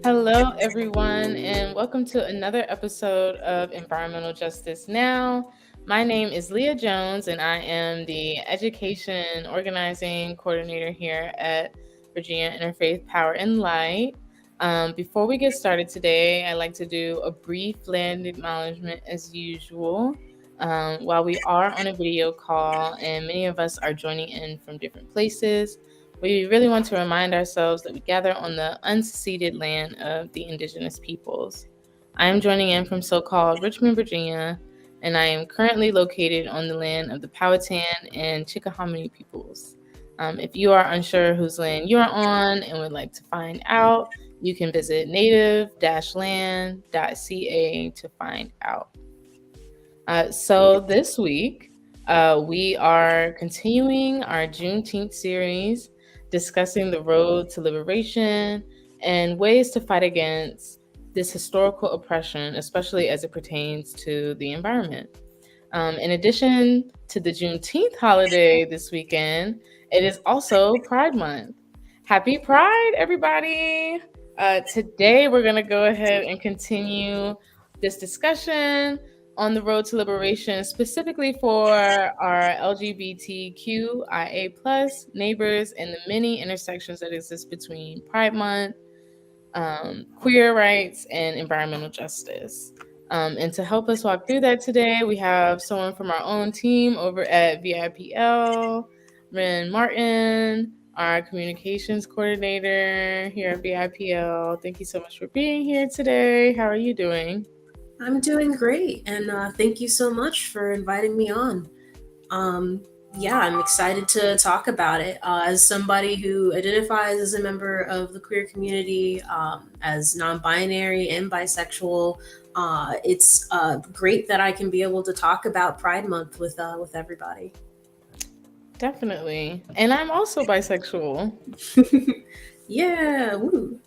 Hello, everyone, and welcome to another episode of Environmental Justice Now. My name is Leah Jones, and I am the Education Organizing Coordinator here at Virginia Interfaith Power and Light. Before we get started today, I'd like to do a brief land acknowledgement as usual. While we are on a video call and many of us are joining in from different places, we really want to remind ourselves that we gather on the unceded land of the indigenous peoples. I am joining in from so-called Richmond, Virginia, and I am currently located on the land of the Powhatan and Chickahominy peoples. If you are unsure whose land you are on and would like to find out, you can visit native-land.ca to find out. So this week, we are continuing our Juneteenth series, discussing the road to liberation and ways to fight against this historical oppression, especially as it pertains to the environment. In addition to the Juneteenth holiday this weekend, it is also Pride Month. Happy Pride, everybody! Today, we're going to go ahead and continue this discussion on the road to liberation, specifically for our LGBTQIA plus neighbors and the many intersections that exist between Pride Month, queer rights, and environmental justice. And to help us walk through that today, we have someone from our own team over at VIPL, Ren Martin, our communications coordinator here at VIPL. Thank you so much for being here today. How are you doing? I'm doing great, and thank you so much for inviting me on. I'm excited to talk about it. As somebody who identifies as a member of the queer community, as non-binary and bisexual, it's great that I can be able to talk about Pride Month with everybody. Definitely. And I'm also bisexual. Yeah, woo.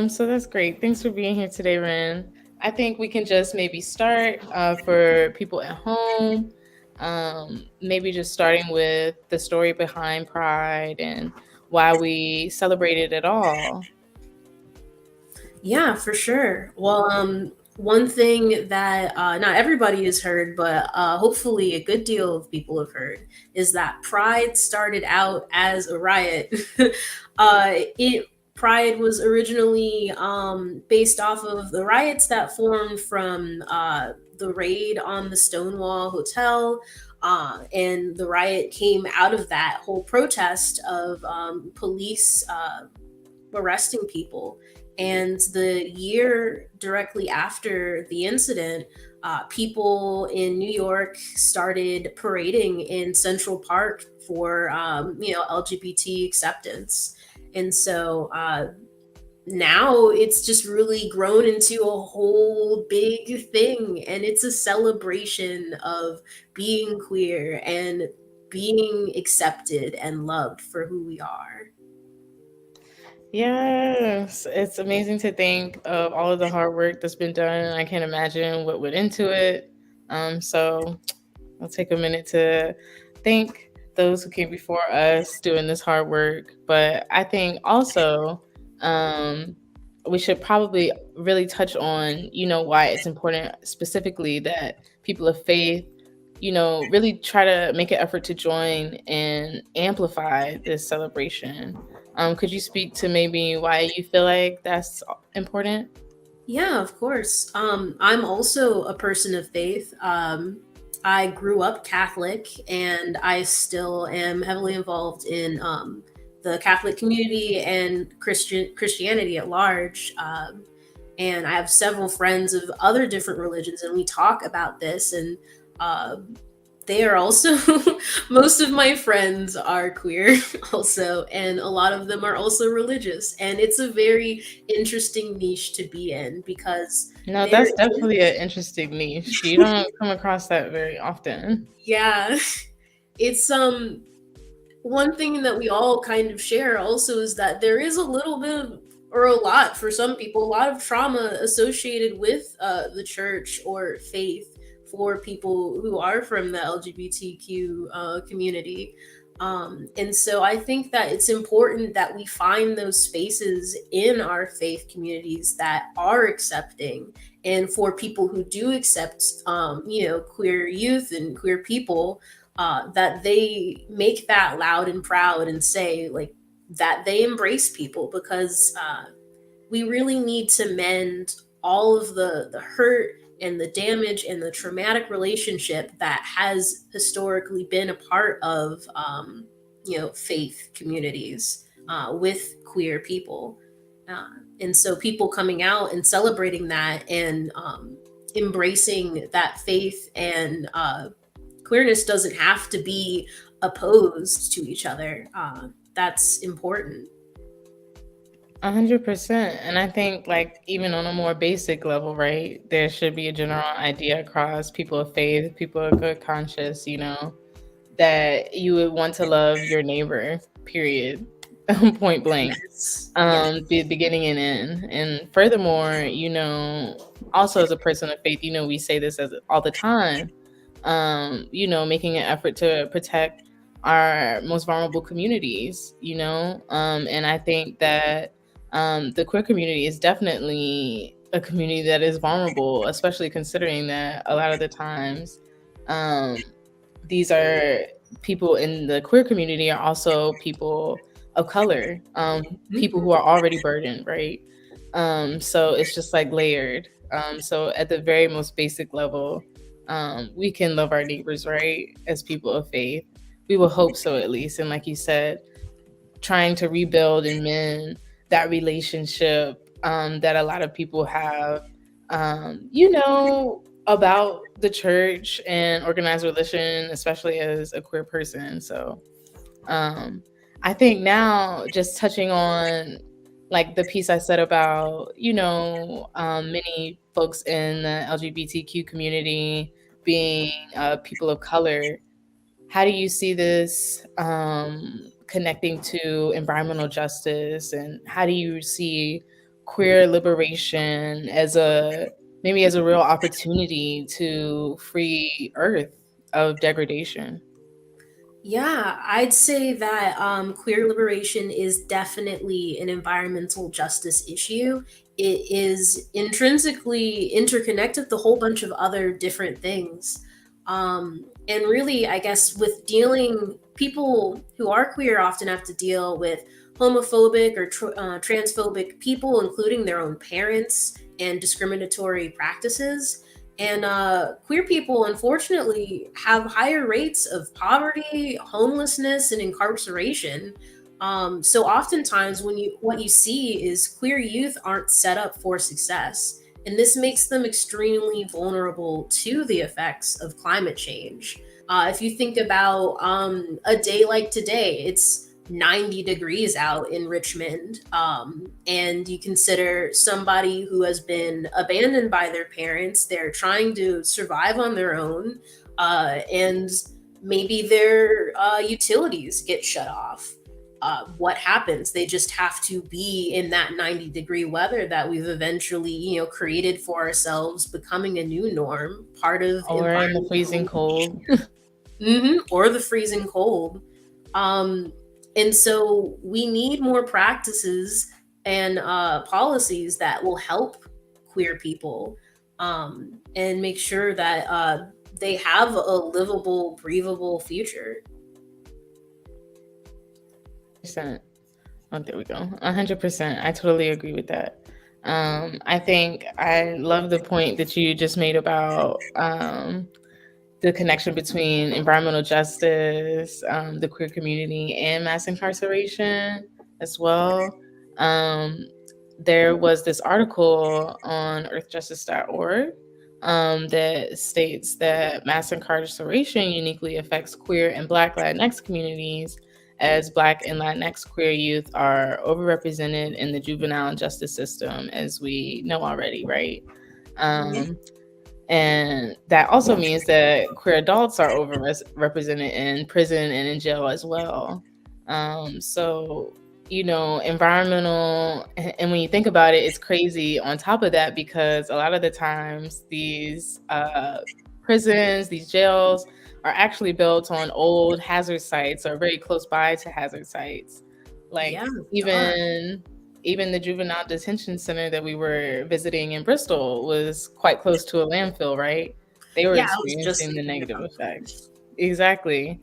So that's great. Thanks for being here today, Ren. I think we can just maybe start for people at home, maybe just starting with the story behind Pride and why we celebrate it at all. Yeah, for sure. Well, one thing that not everybody has heard, but hopefully a good deal of people have heard, is that Pride started out as a riot. It Pride was originally based off of the riots that formed from the raid on the Stonewall Hotel. And the riot came out of that whole protest of police arresting people. And the year directly after the incident, people in New York started parading in Central Park for, LGBT acceptance. And so now it's just really grown into a whole big thing. And it's a celebration of being queer and being accepted and loved for who we are. Yes, it's amazing to think of all of the hard work that's been done, and I can't imagine what went into it. So I'll take a minute to thank those who came before us doing this hard work. But I think also we should probably really touch on, why it's important specifically that people of faith, really try to make an effort to join and amplify this celebration. Could you speak to maybe why you feel like that's important? Yeah, of course. I'm also a person of faith. I grew up Catholic, and I still am heavily involved in the Catholic community and Christianity at large. And I have several friends of other different religions, and we talk about this. And uh, they are also most of my friends are queer also, and a lot of them are also religious, and it's a very interesting niche to be in because No, there that's definitely an is interesting niche. You don't come across that very often. yeah it's one thing that we all kind of share also is that there is a little bit of, or a lot for some people, a lot of trauma associated with the church or faith for people who are from the LGBTQ community. And so I think that it's important that we find those spaces in our faith communities that are accepting. And for people who do accept, queer youth and queer people, that they make that loud and proud and say, like, that they embrace people, because we really need to mend all of the hurt and the damage and the traumatic relationship that has historically been a part of faith communities with queer people. uh, and so people coming out and celebrating that and embracing that faith and queerness doesn't have to be opposed to each other. That's important. 100%. And I think, like, even on a more basic level, right, there should be a general idea across people of faith, people of good conscience, that you would want to love your neighbor, period, point blank, Yes. the beginning and end. And furthermore, also as a person of faith, we say this all the time, making an effort to protect our most vulnerable communities, and I think that the queer community is definitely a community that is vulnerable, especially considering that a lot of the times um, these are people in the queer community are also people of color, people who Mhm. are already burdened, right? So it's just like layered. So at the very most basic level, we can love our neighbors, right? As people of faith, we will hope so, at least. And like you said, trying to rebuild and mend that relationship that a lot of people have, about the church and organized religion, especially as a queer person. So um, I think now, just touching on like the piece I said about, many folks in the LGBTQ community being people of color, how do you see this connecting to environmental justice, and how do you see queer liberation as a real opportunity to free Earth of degradation? Yeah, I'd say that queer liberation is definitely an environmental justice issue. It is intrinsically interconnected with a whole bunch of other different things. And really, I guess, with dealing, people who are queer often have to deal with homophobic or transphobic people, including their own parents, and discriminatory practices. And queer people, unfortunately, have higher rates of poverty, homelessness, and incarceration. So oftentimes, what you see is queer youth aren't set up for success, and this makes them extremely vulnerable to the effects of climate change. If you think about a day like today, it's 90 degrees out in Richmond, and you consider somebody who has been abandoned by their parents, they're trying to survive on their own, and maybe their utilities get shut off. What happens? They just have to be in that 90-degree weather that we've eventually, created for ourselves, becoming a new norm, part of Or in the freezing environmental. cold. Or the freezing cold. Um, and so we need more practices and policies that will help queer people, and make sure that they have a livable, breathable future. Percent. Oh, there we go. 100%. I totally agree with that. I think I love the point that you just made about the connection between environmental justice, the queer community, and mass incarceration as well. Um, there was this article on earthjustice.org that states that mass incarceration uniquely affects queer and Black Latinx communities, as Black and Latinx queer youth are overrepresented in the juvenile justice system, as we know already, right? Yeah. Um, and that also means that queer adults are overrepresented in prison and in jail as well. So, environmental, and when you think about it, it's crazy on top of that, because a lot of the times these prisons, these jails are actually built on old hazard sites or very close by to hazard sites. Yeah, Like they are. even the juvenile detention center that we were visiting in Bristol was quite close to a landfill, right? They were Yeah, I was just experiencing the thinking negative about that. effects. Exactly.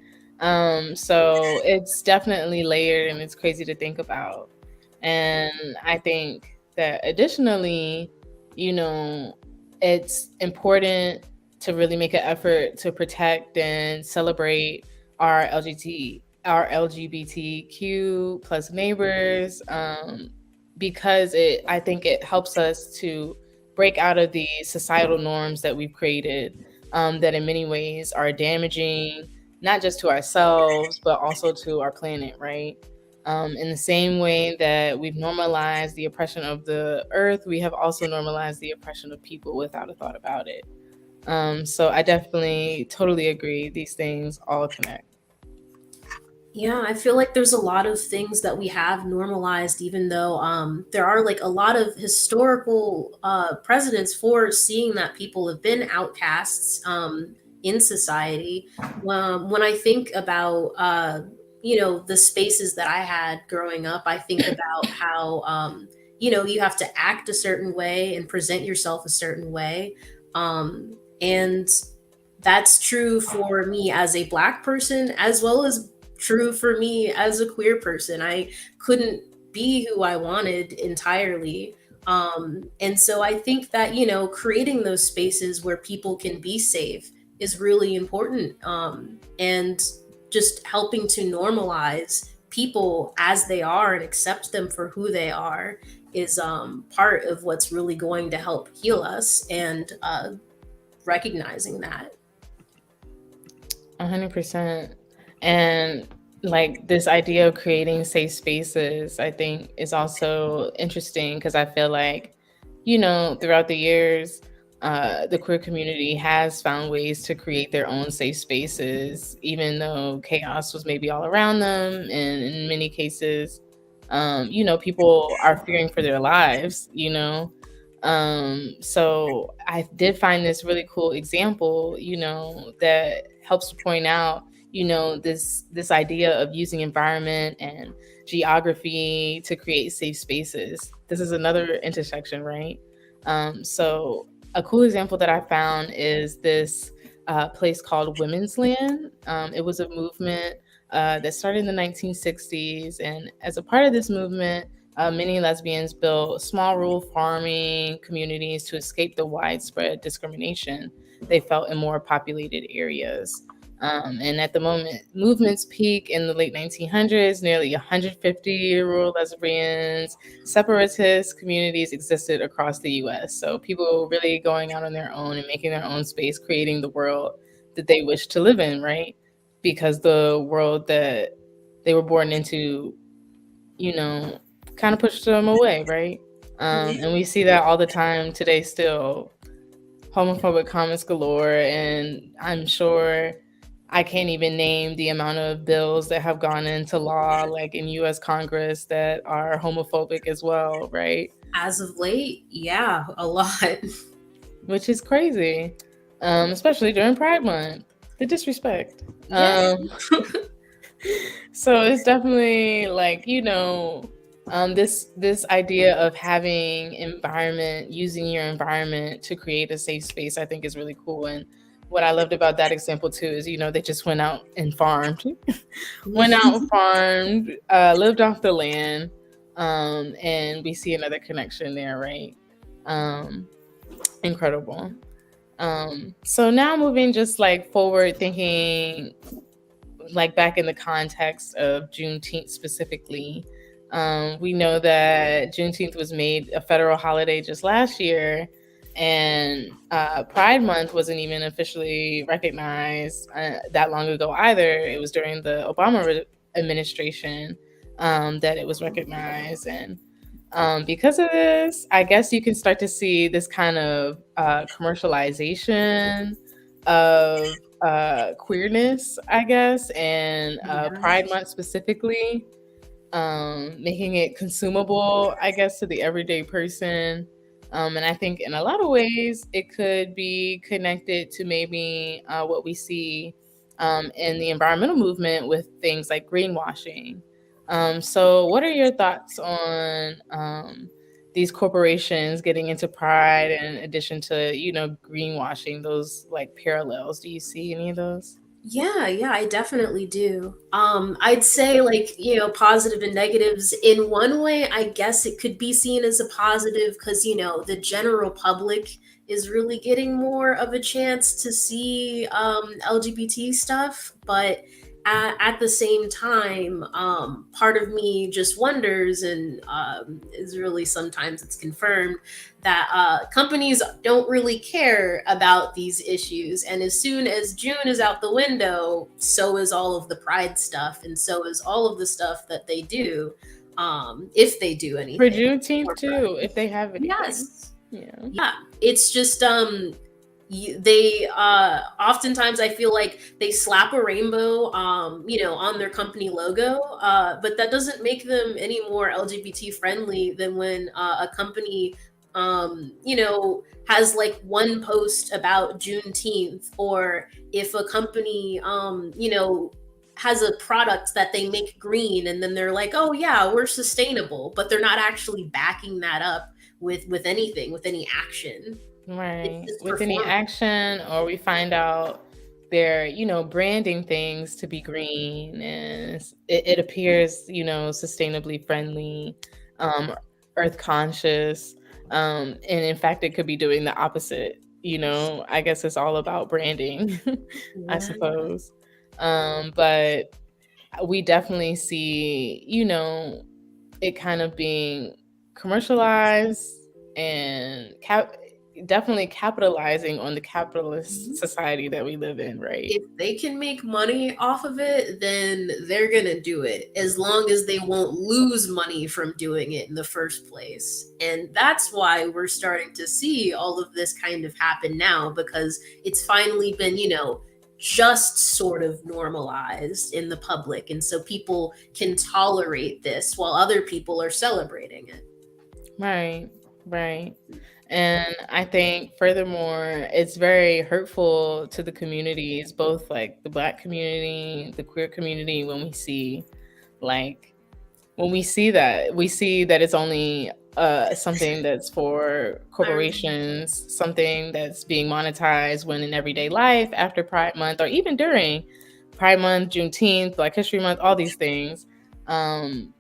So it's definitely layered and it's crazy to think about. And I think that additionally, you know, it's important to really make an effort to protect and celebrate our LGBTQ plus neighbors, because I think it helps us to break out of the societal norms that we've created, that in many ways are damaging not just to ourselves but also to our planet, right? In the same way that we've normalized the oppression of the earth, we have also normalized the oppression of people without a thought about it. So I definitely totally agree. These things all connect. Yeah, I feel like there's a lot of things that we have normalized, even though there are like a lot of historical precedents for seeing that people have been outcasts in society. When I think about the spaces that I had growing up, I think about how you have to act a certain way and present yourself a certain way, and that's true for me as a black person as well as true for me as a queer person. I couldn't be who I wanted entirely. And so I think that, creating those spaces where people can be safe is really important. And just helping to normalize people as they are and accept them for who they are is part of what's really going to help heal us, and recognizing that. 100%. And like this idea of creating safe spaces, I think is also interesting because I feel like, throughout the years, the queer community has found ways to create their own safe spaces, even though chaos was maybe all around them. And in many cases, people are fearing for their lives. So I did find this really cool example, that helps to point out, this idea of using environment and geography to create safe spaces. This is another intersection, right? So a cool example that I found is this place called Women's Land. It was a movement that started in the 1960s, and as a part of this movement, many lesbians built small rural farming communities to escape the widespread discrimination they felt in more populated areas. And at the movement's peak in the late 1900s, nearly 150 rural lesbians, separatist communities existed across the US. So people really going out on their own and making their own space, creating the world that they wish to live in, right? Because the world that they were born into, you know, kind of pushed them away, right? Yeah. And we see that all the time today still. Homophobic comments galore, and I'm sure I can't even name the amount of bills that have gone into law, like in US Congress, that are homophobic as well, right? As of late, yeah, a lot. Which is crazy, especially during Pride Month. The disrespect. Yeah. So it's definitely like, this idea of having environment, using your environment to create a safe space, I think is really cool. And what I loved about that example too is, they just went out and farmed, went out and farmed, lived off the land, and we see another connection there, right? Um, Incredible. So now moving just like forward, thinking like back in the context of Juneteenth specifically. We know that Juneteenth was made a federal holiday just last year, and Pride Month wasn't even officially recognized that long ago either. It was during the Obama administration that it was recognized. And because of this, I guess you can start to see this kind of commercialization of queerness, I guess, and Yeah. Pride Month specifically, making it consumable, I guess, to the everyday person. And I think in a lot of ways it could be connected to maybe what we see in the environmental movement with things like greenwashing. So, what are your thoughts on these corporations getting into pride in addition to, greenwashing, those like parallels? Do you see any of those? Yeah, I definitely do. I'd say, like, positive and negatives. In one way, I guess it could be seen as a positive because, the general public is really getting more of a chance to see LGBT stuff. But at the same time, part of me just wonders, and is really sometimes it's confirmed, that companies don't really care about these issues. And as soon as June is out the window, so is all of the pride stuff, and so is all of the stuff that they do, if they do For anything Juneteenth for too, pride. if they have anything. Yes. Yeah. Yeah. It's just they oftentimes I feel like they slap a rainbow on their company logo, but that doesn't make them any more LGBT friendly than when a company has like one post about Juneteenth, or if a company has a product that they make green, and then they're like, oh yeah, we're sustainable, but they're not actually backing that up with anything, with any action. It's Right. just With any performance. action, or we find out they're, branding things to be green, and it appears, sustainably friendly, um, earth conscious. And in fact, it could be doing the opposite. I guess it's all about branding, I Yeah. suppose. But we definitely see, it kind of being commercialized and definitely capitalizing on the capitalist Mhm. society that we live in, right? If they can make money off of it, then they're gonna do it, as long as they won't lose money from doing it in the first place. And that's why we're starting to see all of this kind of happen now, because it's finally been, just sort of normalized in the public. And so people can tolerate this while other people are celebrating it. Right, right. And I think furthermore, it's very hurtful to the communities, both like the Black community, the queer community, when we see like we see that it's only something that's for I remember. corporations, something that's being monetized, when in everyday life, after Pride Month, or even during Pride Month, Juneteenth, Black History Month, all these things, um,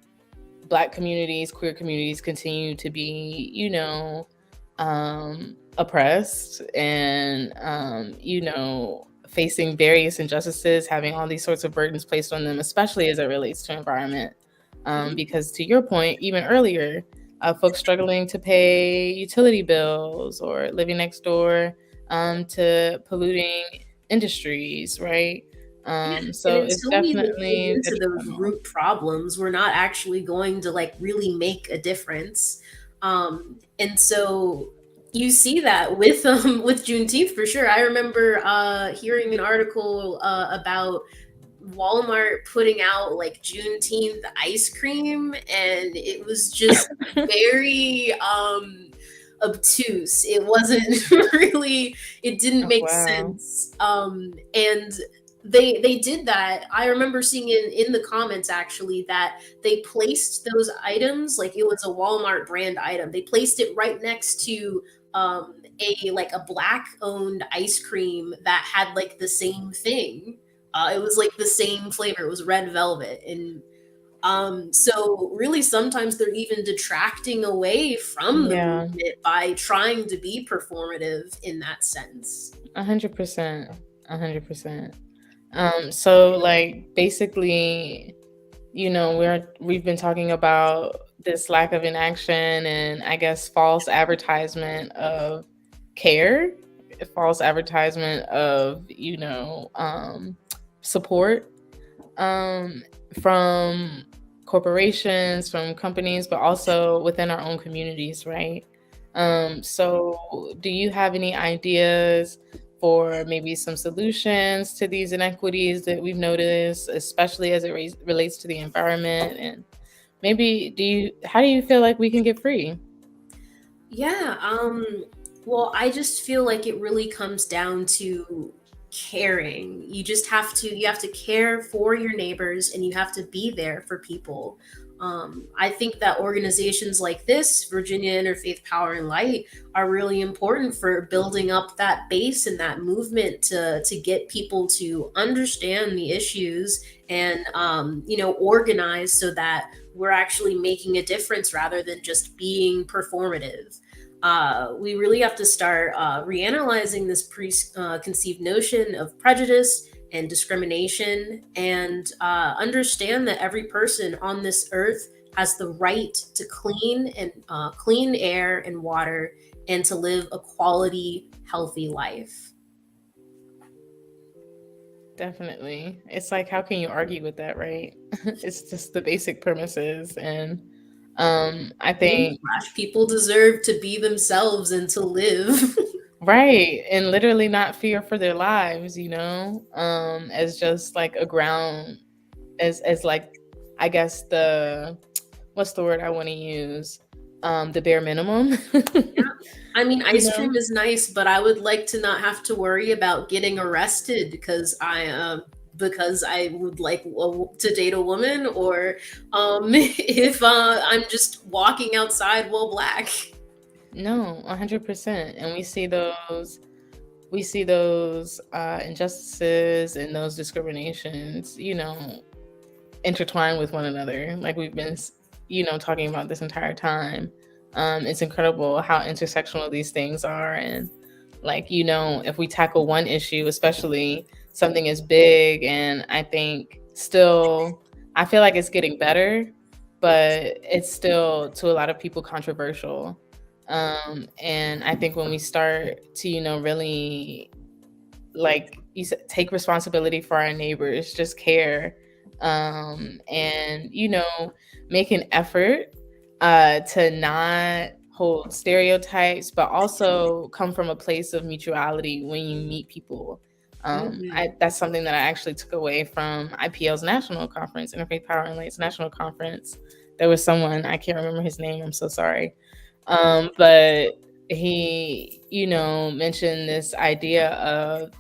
Black communities, queer communities continue to be, oppressed, and, facing various injustices, having all these sorts of burdens placed on them, especially as it relates to environment. Mhm. Because to your point, even earlier, folks struggling to pay utility bills, or living next door to polluting industries, right? Yeah, and So it's until we like dig definitely into those detrimental. root problems, we're not actually going to like really make a difference. And so you see that with with Juneteenth for sure. I remember hearing an article about Walmart putting out like Juneteenth ice cream, and it was just very obtuse. It wasn't really, it didn't Oh, make wow. sense. And they did that. I remember seeing in the comments actually that they placed those items, like it was a Walmart brand item. They placed it right next to a like a black owned ice cream that had like the same thing. It was like the same flavor. It was red velvet. And so really sometimes they're even detracting away from the Yeah, movement by trying to be performative in that sense. 100%. 100%. So like basically, we've been talking about this lack of inaction, and I guess false advertisement of care, false advertisement of, support, um, from corporations, from companies, but also within our own communities, right? So, do you have any ideas for maybe some solutions to these inequities that we've noticed, especially as it relates to the environment? And maybe, how do you feel like we can get free? Yeah, well, I just feel like it really comes down to caring. You have to care for your neighbors, and you have to be there for people. I think that organizations like this, Virginia Interfaith Power and Light, are really important for building up that base and that movement to get people to understand the issues and organize so that we're actually making a difference rather than just being performative. We really have to start reanalyzing this preconceived notion of prejudice and discrimination, and understand that every person on this earth has the right to clean air and water, and to live a quality, healthy life. Definitely. It's like, how can you argue with that, right? It's just the basic premises. And I think, Newsflash, people deserve to be themselves and to live. right, and literally not fear for their lives, as just like a ground, as like, I guess the what's the word I want to use? The bare minimum. I mean, you ice know? cream is nice, but I would like to not have to worry about getting arrested because I would like to date a woman, or if I'm just walking outside while black. No, 100%. And we see those injustices and those discriminations, intertwined with one another, like we've been, talking about this entire time. It's incredible how intersectional these things are. And like, if we tackle one issue, especially something as big, and I think still, I feel like it's getting better, but it's still to a lot of people controversial. And I think when we start to, really, like you said, take responsibility for our neighbors, just care, and make an effort to not hold stereotypes, but also come from a place of mutuality when you meet people. Mhm. That's something that I actually took away from IPL's national conference, Interfaith Power and Light's national conference. There was someone, I can't remember his name, I'm so sorry, but he, mentioned this idea of,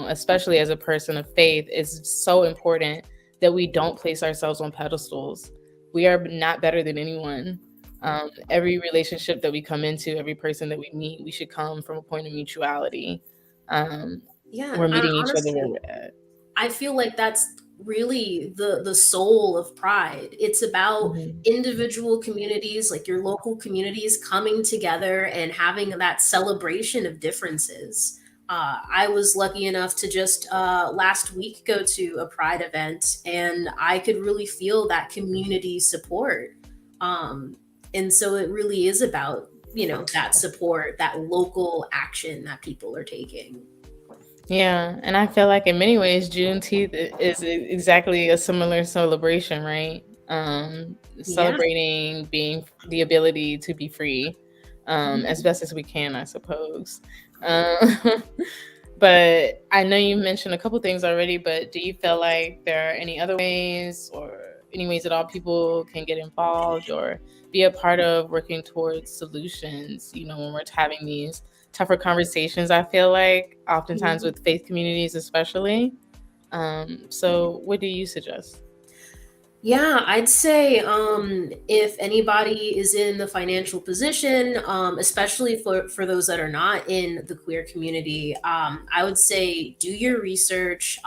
especially as a person of faith, it's so important that we don't place ourselves on pedestals. We are not better than anyone. Every relationship that we come into, every person that we meet, we should come from a point of mutuality. Um, Yeah, we're meeting each other where honestly, we're at. I feel like that's really the soul of Pride. It's about Mhm. individual communities, like your local communities, coming together and having that celebration of differences. I was lucky enough to just last week go to a Pride event, and I could really feel that community support. Um, and so it really is about, that support, that local action that people are taking. Yeah, and I feel like in many ways Juneteenth is exactly a similar celebration, right? Yeah. Celebrating being the ability to be free, as best as we can, I suppose. Um, but I know you mentioned a couple things already. But do you feel like there are any other ways, or any ways at all, people can get involved or be a part of working towards solutions? When we're having these tougher conversations, I feel like oftentimes Mhm. with faith communities, especially. So, what do you suggest? Yeah, I'd say if anybody is in the financial position, especially for those that are not in the queer community, I would say do your research,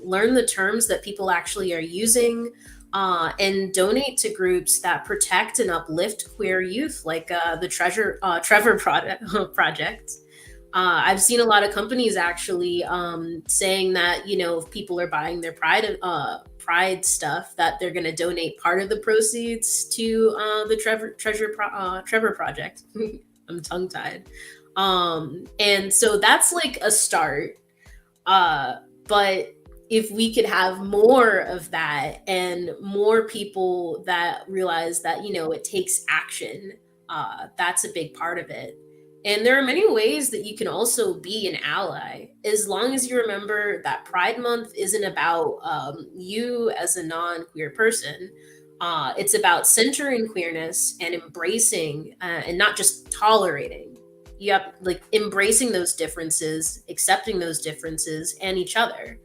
learn the terms that people actually are using, and donate to groups that protect and uplift queer youth, like the Trevor Project. I've seen a lot of companies actually saying that, if people are buying their Pride stuff, that they're going to donate part of the proceeds to the Trevor Project. I'm tongue tied. And so that's like a start. But if we could have more of that, and more people that realize that, it takes action, that's a big part of it. And there are many ways that you can also be an ally, as long as you remember that Pride Month isn't about you as a non queer person. It's about centering queerness and embracing, and not just tolerating, yep, like embracing those differences, accepting those differences and each other.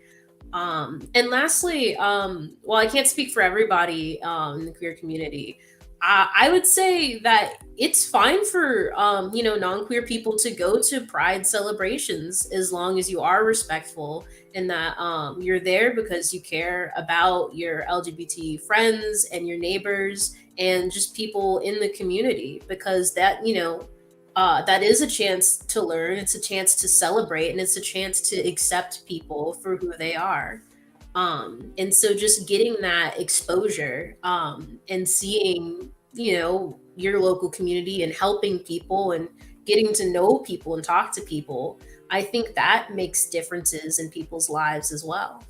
And lastly, well, I can't speak for everybody in the queer community. I would say that it's fine for non-queer people to go to Pride celebrations as long as you are respectful and that you're there because you care about your LGBT friends and your neighbors and just people in the community because that that is a chance to learn. It's a chance to celebrate, and it's a chance to accept people for who they are. And so just getting that exposure and seeing, your local community and helping people and getting to know people and talk to people, I think that makes differences in people's lives as well.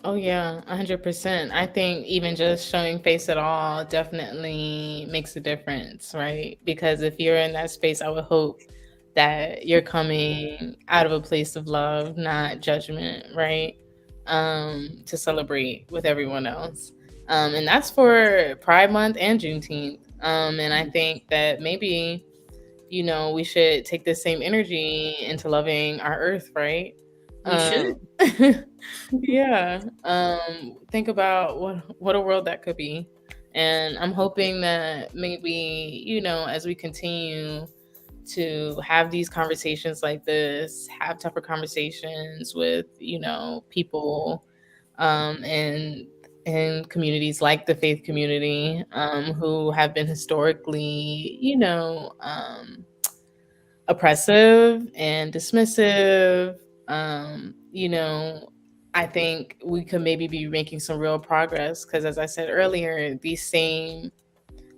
Oh yeah, 100%. I think even just showing face at all definitely makes a difference, right? Because if you're in that space, I would hope that you're coming out of a place of love, not judgment, right? To celebrate with everyone else. And that's for Pride Month and Juneteenth. And I think that maybe, we should take the same energy into loving our earth, right? We should. Um, yeah. Think about what a world that could be. And I'm hoping that maybe, as we continue to have these conversations like this, have tougher conversations with, people and communities like the faith community who have been historically, oppressive and dismissive. I think we could maybe be making some real progress because, as I said earlier, these same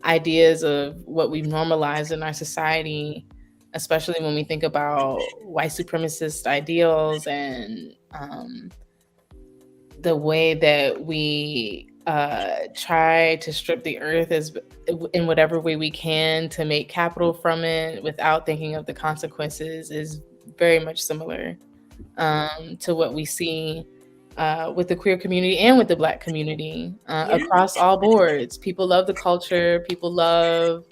ideas of what we've normalized in our society, especially when we think about white supremacist ideals and the way that we try to strip the earth as in whatever way we can to make capital from it without thinking of the consequences is very much similar to what we see with the queer community and with the Black community Yeah. across all boards. People love the culture. People love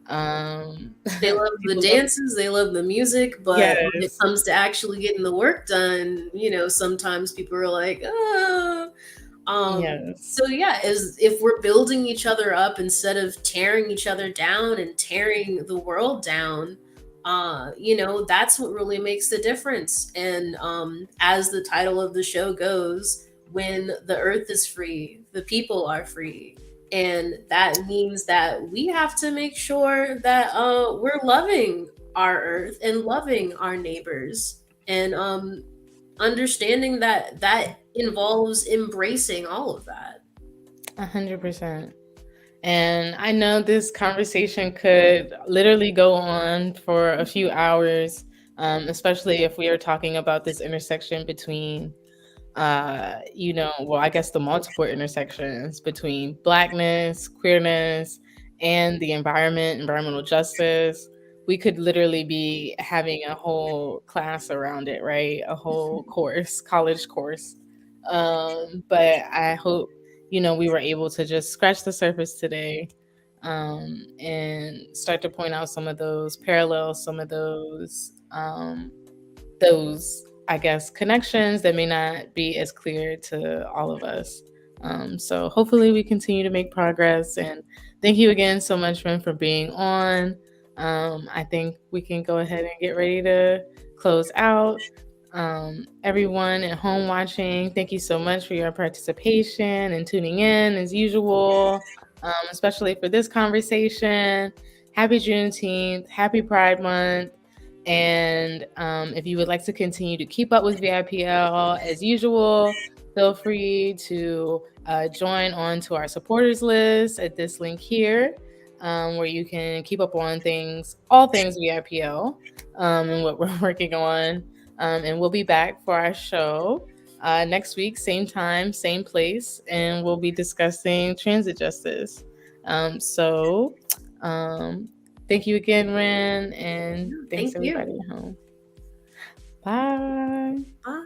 They love the people love dances, they love the music, but when it yes, comes to actually getting the work done, sometimes people are like, ah. yes, So yeah, is if we're building each other up instead of tearing each other down and tearing the world down, that's what really makes the difference. And as the title of the show goes, when the earth is free, the people are free. And that means that we have to make sure that we're loving our earth and loving our neighbors and understanding that that involves embracing all of that. 100%. And I know this conversation could literally go on for a few hours, especially if we are talking about this intersection between, well, I guess the multiple intersections between Blackness, queerness, and the environment, environmental justice. We could literally be having a whole class around it, right? A whole course, college course. But I hope we were able to just scratch the surface today and start to point out some of those parallels, some of those I guess connections that may not be as clear to all of us. So hopefully we continue to make progress. And thank you again so much, Ren, for being on. I think we can go ahead and get ready to close out. Everyone at home watching, thank you so much for your participation and tuning in as usual, especially for this conversation. Happy Juneteenth, happy Pride Month. And if you would like to continue to keep up with VIPL as usual, feel free to join on to our supporters list at this link here, where you can keep up on all things VIPL and what we're working on. And we'll be back for our show next week, same time, same place, and we'll be discussing transit justice. So thank you again, Ren, and thanks Thank you. everybody at home. Bye. Bye.